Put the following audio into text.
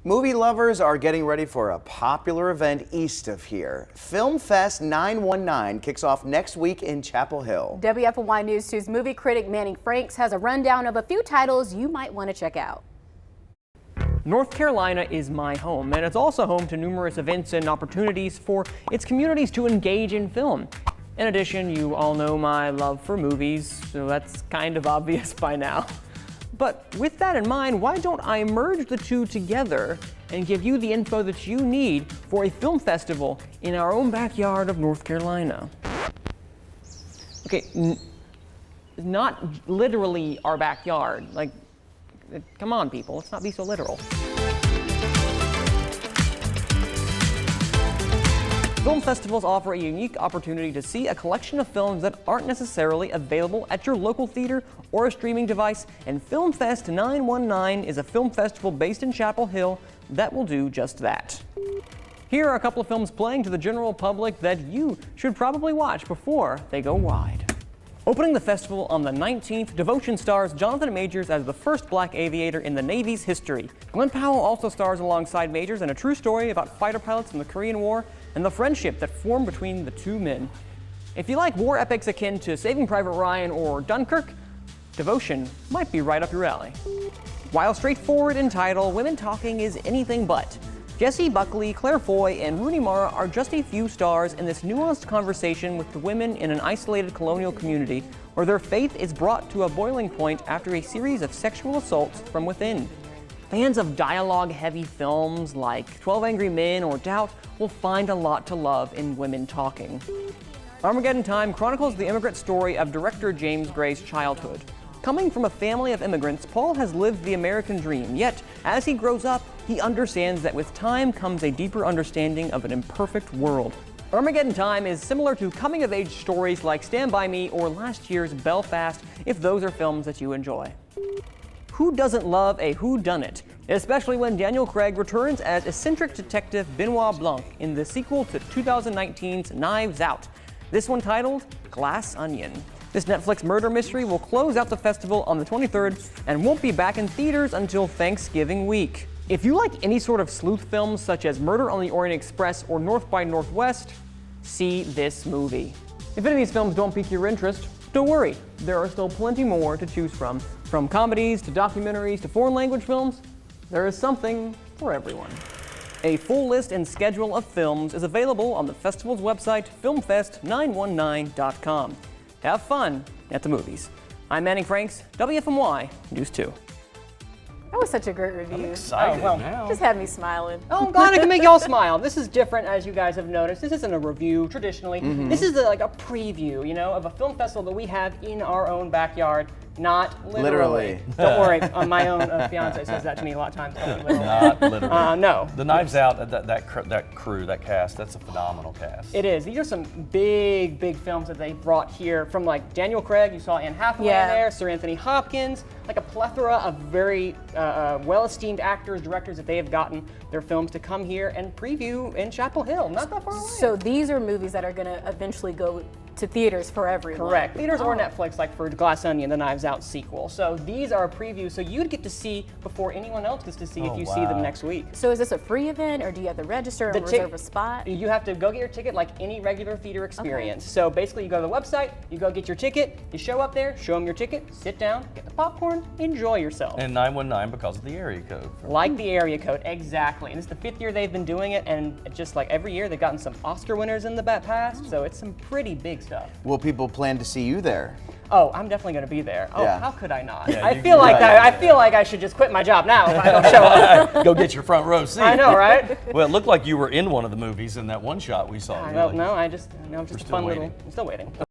Movie lovers are getting ready for a popular event east of here. Film Fest 919 kicks off next week in Chapel Hill. WFMY News 2's movie critic Manning Franks has a rundown of a few titles you might want to check out. North Carolina is my home, and it's also home to numerous events and opportunities for its communities to engage in film. In addition, you all know my love for movies, so that's kind of obvious by now. But with that in mind, why don't I merge the two together and give you the info that you need for a film festival in our own backyard of North Carolina? Okay, not literally our backyard. Like, come on, people, let's not be so literal. Film festivals offer a unique opportunity to see a collection of films that aren't necessarily available at your local theater or a streaming device, and Film Fest 919 is a film festival based in Chapel Hill that will do just that. Here are a couple of films playing to the general public that you should probably watch before they go wide. Opening the festival on the 19th, Devotion stars Jonathan Majors as the first black aviator in the Navy's history. Glenn Powell also stars alongside Majors in a true story about fighter pilots in the Korean War and the friendship that formed between the two men. If you like war epics akin to Saving Private Ryan or Dunkirk, Devotion might be right up your alley. While straightforward in title, Women Talking is anything but. Jessie Buckley, Claire Foy, and Rooney Mara are just a few stars in this nuanced conversation with the women in an isolated colonial community where their faith is brought to a boiling point after a series of sexual assaults from within. Fans of dialogue-heavy films like 12 Angry Men or Doubt will find a lot to love in Women Talking. Armageddon Time chronicles the immigrant story of director James Gray's childhood. Coming from a family of immigrants, Paul has lived the American dream, yet as he grows up, he understands that with time comes a deeper understanding of an imperfect world. Armageddon Time is similar to coming-of-age stories like Stand By Me or last year's Belfast, if those are films that you enjoy. Who doesn't love a whodunit, especially when Daniel Craig returns as eccentric detective Benoit Blanc in the sequel to 2019's Knives Out, this one titled Glass Onion. This Netflix murder mystery will close out the festival on the 23rd and won't be back in theaters until Thanksgiving week. If you like any sort of sleuth films such as Murder on the Orient Express or North by Northwest, see this movie. If any of these films don't pique your interest, don't worry, there are still plenty more to choose from. From comedies to documentaries to foreign language films, there is something for everyone. A full list and schedule of films is available on the festival's website, filmfest919.com. Have fun at the movies. I'm Manning Franks, WFMY News 2. That was such a great review. I'm excited now. Just had me smiling. Oh, I'm glad I can make y'all smile. This is different, as you guys have noticed. This isn't a review, traditionally. This is like a preview, you know, of a film festival that we have in our own backyard. Not literally. Don't worry, my own fiance says that to me a lot of times. Don't be literal. Not literally. No. The Knives Out, that crew, that cast, that's a phenomenal cast. It is. These are some big, big films that they brought here from like Daniel Craig, you saw Anne Hathaway in there, Sir Anthony Hopkins, like a plethora of very well-esteemed actors, directors that they have gotten their films to come here and preview in Chapel Hill, not that far away. So these are movies that are going to eventually go to theaters for everyone. Correct. Theaters or Netflix, like for Glass Onion, the Knives Out sequel. So these are a preview, so you'd get to see before anyone else gets to see if you see them next week. So is this a free event, or do you have to register and reserve a spot? You have to go get your ticket like any regular theater experience. Okay. So basically you go to the website, you go get your ticket, you show up there, show them your ticket, sit down, get the popcorn, enjoy yourself. And 919 because of the area code. Like the area code, exactly. And it's the 5th year they've been doing it, and just like every year they've gotten some Oscar winners in the past, so it's some pretty big stuff. Will people plan to see you there? Oh, I'm definitely going to be there. Oh, Yeah. How could I not? Yeah, I feel like I should just quit my job now if I don't show up. Go get your front row seat. I know, right? Well, it looked like you were in one of the movies in that one shot we saw. No, I'm just a still fun waiting. I'm still waiting.